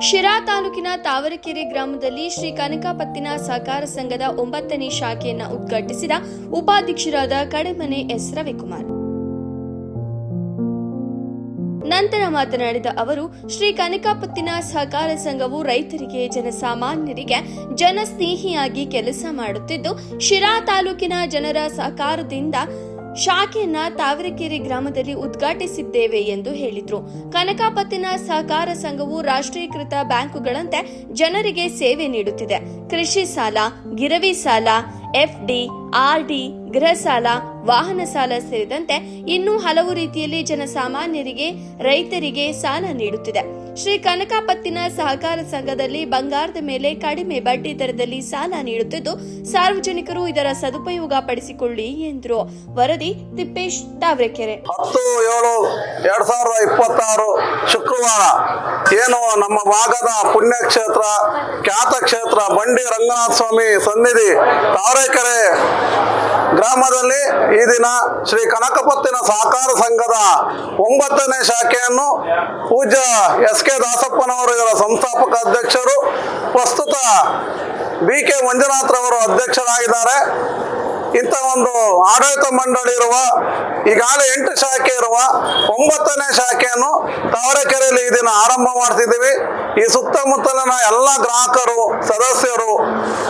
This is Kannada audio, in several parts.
ಶಿರಾ ತಾಲೂಕಿನ ತಾವರೆಕೆರೆ ಗ್ರಾಮದಲ್ಲಿ ಶ್ರೀ ಕನಕಪತ್ತಿನ ಸಹಕಾರ ಸಂಘದ 9ನೇ ಶಾಖೆಯನ್ನು ಉದ್ಘಾಟಿಸಿದ ಉಪಾಧ್ಯಕ್ಷರಾದ ಕಡೆಮನೆ ಎಸ್ ರವಿಕುಮಾರ್. ನಂತರ ಮಾತನಾಡಿದ ಅವರು, ಶ್ರೀ ಕನಕಪತ್ತಿನ ಸಹಕಾರ ಸಂಘವು ರೈತರಿಗೆ, ಜನಸಾಮಾನ್ಯರಿಗೆ ಜನಸ್ನೇಹಿಯಾಗಿ ಕೆಲಸ ಮಾಡುತ್ತಿದ್ದು, ಶಿರಾ ತಾಲೂಕಿನ ಜನರ ಸಹಕಾರದಿಂದ ಶಾಖೆಯನ್ನ ತಾವರೆಕೆರೆ ಗ್ರಾಮದಲ್ಲಿ ಉದ್ಘಾಟಿಸಿದ್ದೇವೆ ಎಂದು ಹೇಳಿದರು. ಕನಕಪತ್ತಿನ ಸಹಕಾರ ಸಂಘವು ರಾಷ್ಟ್ರೀಕೃತ ಬ್ಯಾಂಕುಗಳಂತೆ ಜನರಿಗೆ ಸೇವೆ ನೀಡುತ್ತಿದೆ. ಕೃಷಿ ಸಾಲ, ಗಿರವಿ ಸಾಲ, ಎಫ್ಡಿ, ಆರ್ಡಿ, ಗೃಹ ಸಾಲ, ವಾಹನ ಸಾಲ ಸೇರಿದಂತೆ ಇನ್ನೂ ಹಲವು ರೀತಿಯಲ್ಲಿ ಜನಸಾಮಾನ್ಯರಿಗೆ, ರೈತರಿಗೆ ಸಾಲ ನೀಡುತ್ತಿದೆ. ಶ್ರೀ ಕನಕಪತ್ತಿನ ಸಹಕಾರ ಸಂಘದಲ್ಲಿ ಬಂಗಾರದ ಮೇಲೆ ಕಡಿಮೆ ಬಡ್ಡಿ ದರದಲ್ಲಿ ಸಾಲ ನೀಡುತ್ತಿದ್ದು, ಸಾರ್ವಜನಿಕರು ಇದರ ಸದುಪಯೋಗ ಪಡಿಸಿಕೊಳ್ಳಿ ಎಂದರು. ವರದಿ ತಿಪ್ಪೇಶ್, ತಾವರೆಕೆರೆ. 10/7/2026 ಶುಕ್ರವಾರ ಏನು ನಮ್ಮ ಭಾಗದ ಪುಣ್ಯಕ್ಷೇತ್ರ, ಖ್ಯಾತ ಕ್ಷೇತ್ರ ಬಂಡಿ ರಂಗನಾಥ ಸ್ವಾಮಿ ಸನ್ನಿಧಿ ತಾವರೆಕೆರೆ ಗ್ರಾಮದಲ್ಲಿ ಈ ದಿನ ಶ್ರೀ ಕನಕಪತ್ತಿನ ಸಹಕಾರ ಸಂಘದ 9ನೇ ಶಾಖೆಯನ್ನು ಪೂಜ್ಯ ಎಸ್.ಕೆ. ದಾಸಪ್ಪನವರು ಇದರ ಸಂಸ್ಥಾಪಕ ಅಧ್ಯಕ್ಷರು, ಪ್ರಸ್ತುತ ಬಿ.ಕೆ. ಮಂಜುನಾಥ್ರವರು ಅಧ್ಯಕ್ಷರಾಗಿದ್ದಾರೆ. ಇಂಥ ಒಂದು ಆಡಳಿತ ಮಂಡಳಿ ಇರುವ, ಈಗಾಗಲೇ 8 ಶಾಖೆ ಇರುವ 9ನೇ ಶಾಖೆಯನ್ನು ತಾವರೆಕೆರೆಯಲ್ಲಿ ಈ ದಿನ ಆರಂಭ ಮಾಡ್ತಿದ್ದೀವಿ. ಈ ಸುತ್ತಮುತ್ತಲಿನ ಎಲ್ಲ ಗ್ರಾಹಕರು, ಸದಸ್ಯರು,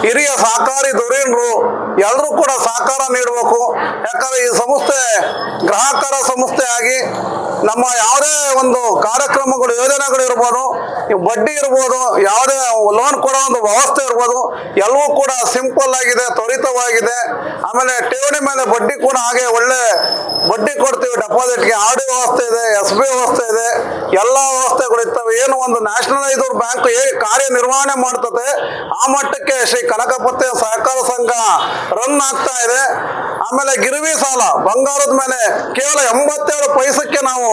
ಹಿರಿಯ ಸಹಕಾರಿ ಧುರೀಣರು ಎಲ್ಲರೂ ಕೂಡ ಸಹಕಾರ ನೀಡಬೇಕು. ಯಾಕಂದರೆ ಈ ಸಂಸ್ಥೆ ಗ್ರಾಹಕರ ಸಂಸ್ಥೆಯಾಗಿ ನಮ್ಮ ಯಾವುದೇ ಒಂದು ಕಾರ್ಯಕ್ರಮಗಳು, ಯೋಜನೆಗಳು ಇರ್ಬೋದು, ಬಡ್ಡಿ ಇರ್ಬೋದು, ಯಾವುದೇ ಲೋನ್ ಕೊಡೋ ಒಂದು ವ್ಯವಸ್ಥೆ ಇರ್ಬೋದು, ಎಲ್ಲವೂ ಕೂಡ ಸಿಂಪಲ್ ಆಗಿದೆ, ತ್ವರಿತವಾಗಿದೆ. ಆಮೇಲೆ ಠೇವಣಿ ಮೇಲೆ ಬಡ್ಡಿ ಕೂಡ ಹಾಗೆ ಒಳ್ಳೆ ಬಡ್ಡಿ ಕೊಡ್ತೀವಿ. ಡೆಪಾಸಿಟ್ಗೆ ಆರ್.ಡಿ ವ್ಯವಸ್ಥೆ ಇದೆ, ಎಸ್.ಬಿ ವ್ಯವಸ್ಥೆ ಇದೆ, ಎಲ್ಲ ವ್ಯವಸ್ಥೆಗಳು ಇರ್ತವೆ. ಏನು ಒಂದು ನ್ಯಾಷನಲೈಸ್ಡ್ ಬ್ಯಾಂಕ್ ಹೇಗೆ ಕಾರ್ಯನಿರ್ವಹಣೆ ಮಾಡ್ತದೆ ಆ ಮಟ್ಟಕ್ಕೆ ಶ್ರೀ ಕನಕಪತ್ತಿನ ಸಹಕಾರ ಸಂಘ ರನ್ ಆಗ್ತಾ ಇದೆ. ಆಮೇಲೆ ಗಿರವಿ ಸಾಲ, ಬಂಗಾರದ ಮೇಲೆ ಕೇವಲ 87 ಪೈಸಕ್ಕೆ ನಾವು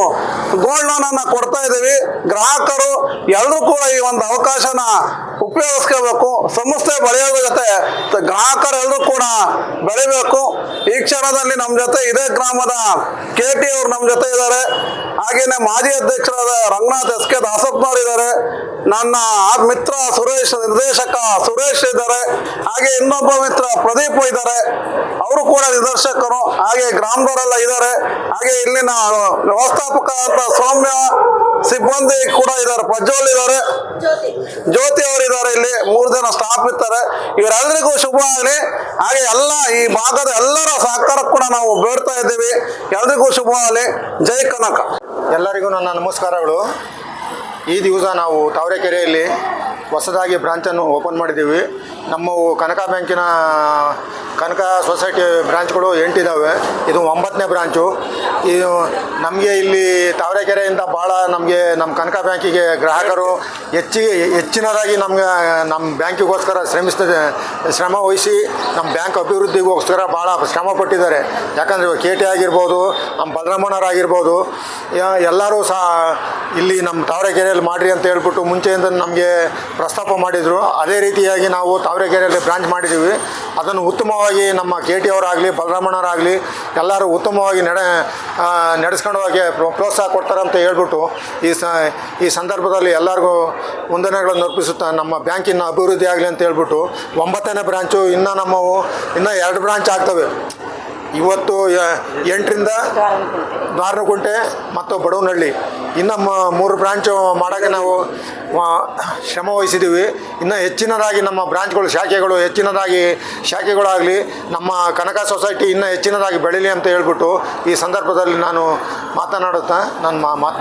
ಗೋಲ್ಡ್ ಲೋನ್ ಅನ್ನ ಕೊಡ್ತಾ ಇದ್ದೀವಿ. ಗ್ರಾಹಕರು ಎಲ್ಲರೂ ಕೂಡ ಈ ಒಂದು ಅವಕಾಶನ ಉಪಯೋಗಿಸ್ಕೋಬೇಕು. ಸಂಸ್ಥೆ ಬೆಳೆಯೋದ್ರ ಜೊತೆ ಗ್ರಾಹಕರೆಲ್ಲರೂ ಕೂಡ ಬೆಳಿಬೇಕು. ಈ ಕ್ಷಣದಲ್ಲಿ ನಮ್ಮ ಜೊತೆ ಇದೇ ಗ್ರಾಮದ KT ಅವರು ನಮ್ಮ ಜೊತೆ ಇದ್ದಾರೆ. ಹಾಗೇನೆ ಮಾಜಿ ಅಧ್ಯಕ್ಷರಾದ ರಂಗನಾಥ್ ಎಸ್.ಕೆ. ದಾಸಪ್ಪನವರು ಇದ್ದಾರೆ. ನನ್ನ ಮಿತ್ರ ಸುರೇಶ್, ನಿರ್ದೇಶಕ ಸುರೇಶ್ ಇದ್ದಾರೆ. ಹಾಗೆ ಇನ್ನೊಬ್ಬ ಮಿತ್ರ ಪ್ರದೀಪ್ ಇದ್ದಾರೆ, ಅವರು ಕೂಡ ನಿರ್ದೇಶಕರು. ಹಾಗೆ ಗ್ರಾಮದವರೆಲ್ಲ ಇದ್ದಾರೆ. ಹಾಗೆ ಇಲ್ಲಿನ ವ್ಯವಸ್ಥಾಪಕ ಅಂತ ಸೌಮ್ಯ ಸಿಬ್ಬಂದಿ ಕೂಡ ಇದ್ದಾರೆ, ಪ್ರಜ್ವಲ್ ಇದ್ದಾರೆ, ಜ್ಯೋತಿ ಅವರು ಇದ್ದಾರೆ. ಇಲ್ಲಿ 3 ಜನ ಸ್ಟಾಫ್ ಇರ್ತಾರೆ. ಇವರೆಲ್ಲರಿಗೂ ಶುಭ ಆಗಲಿ. ಹಾಗೆ ಎಲ್ಲ ಈ ಭಾಗದ ಎಲ್ಲರ ಸಹಕಾರ ಕೂಡ ನಾವು ಬೇಡ್ತಾ ಇದ್ದೀವಿ. ಎಲ್ರಿಗೂ ಶುಭ ಆಗಲಿ. ಜೈ ಕನಕ. ಎಲ್ಲರಿಗೂ ನನ್ನ ನಮಸ್ಕಾರಗಳು. ಈ ದಿವಸ ನಾವು ತಾವರೆಕೆರೆಯಲ್ಲಿ ಹೊಸದಾಗಿ ಬ್ರಾಂಚನ್ನು ಓಪನ್ ಮಾಡಿದ್ದೀವಿ. ನಮ್ಮವು ಕನಕ ಬ್ಯಾಂಕಿನ ಕನಕ ಸೊಸೈಟಿ ಬ್ರಾಂಚ್ಗಳು 8 ಇದ್ದಾವೆ. ಇದು 9ನೇ ಬ್ರಾಂಚು. ಇದು ನಮಗೆ ಇಲ್ಲಿ ತಾವರೆಕೆರೆಯಿಂದ ಭಾಳ ನಮಗೆ ನಮ್ಮ ಕನಕ ಬ್ಯಾಂಕಿಗೆ ಗ್ರಾಹಕರು ಹೆಚ್ಚಿನದಾಗಿ ನಮ್ಮ ಬ್ಯಾಂಕಿಗೋಸ್ಕರ ಶ್ರಮ ವಹಿಸಿ ನಮ್ಮ ಬ್ಯಾಂಕ್ ಅಭಿವೃದ್ಧಿಗೋಸ್ಕರ ಭಾಳ ಶ್ರಮ ಪಟ್ಟಿದ್ದಾರೆ. ಯಾಕಂದರೆ KT ಆಗಿರ್ಬೋದು, ನಮ್ಮ ಬಲರಾಮಣ್ಣರಾಗಿರ್ಬೋದು, ಎಲ್ಲರೂ ಸಹ ಇಲ್ಲಿ ನಮ್ಮ ತಾವರೆಕೆರೆಯಲ್ಲಿ ಮಾಡಿರಿ ಅಂತ ಹೇಳ್ಬಿಟ್ಟು ಮುಂಚೆಯಿಂದ ನಮಗೆ ಪ್ರಸ್ತಾಪ ಮಾಡಿದರು. ಅದೇ ರೀತಿಯಾಗಿ ನಾವು ತಾವರೆಕೆರೆಯಲ್ಲಿ ಬ್ರಾಂಚ್ ಮಾಡಿದ್ದೀವಿ. ಅದನ್ನು ಉತ್ತಮವಾಗಿ ನಮ್ಮ KT ಅವರಾಗಲಿ, ಬಲರಾಮಣ್ಣರಾಗಲಿ ಎಲ್ಲರೂ ಉತ್ತಮವಾಗಿ ನಡೆಸ್ಕೊಂಡು ಹೋಗಿ ಪ್ರೋತ್ಸಾಹ ಕೊಡ್ತಾರೆ ಅಂತ ಹೇಳ್ಬಿಟ್ಟು ಈ ಸಂದರ್ಭದಲ್ಲಿ ಎಲ್ಲರಿಗೂ ವಂದನೆಗಳನ್ನು ಅರ್ಪಿಸುತ್ತಾ ನಮ್ಮ ಬ್ಯಾಂಕಿನ ಅಭಿವೃದ್ಧಿ ಆಗಲಿ ಅಂತ ಹೇಳ್ಬಿಟ್ಟು 9ನೇ ಬ್ರಾಂಚು ಇನ್ನೂ 2 ಬ್ರಾಂಚ್ ಆಗ್ತವೆ. ಇವತ್ತು 8ರಿಂದ ದ್ವಾರನಕುಂಟೆ ಮತ್ತು ಬಡವನಹಳ್ಳಿ ಇನ್ನು 3 ಬ್ರಾಂಚು ಮಾಡೋಕ್ಕೆ ನಾವು ಶ್ರಮ ವಹಿಸಿದ್ದೀವಿ. ಇನ್ನು ಹೆಚ್ಚಿನದಾಗಿ ನಮ್ಮ ಬ್ರಾಂಚ್ಗಳು, ಶಾಖೆಗಳಾಗಲಿ ನಮ್ಮ ಕನಕ ಸೊಸೈಟಿ ಇನ್ನೂ ಹೆಚ್ಚಿನದಾಗಿ ಬೆಳೀಲಿ ಅಂತ ಹೇಳ್ಬಿಟ್ಟು ಈ ಸಂದರ್ಭದಲ್ಲಿ ನಾನು ಮಾತನಾಡುತ್ತಾ ನನ್ನ ಮಾತು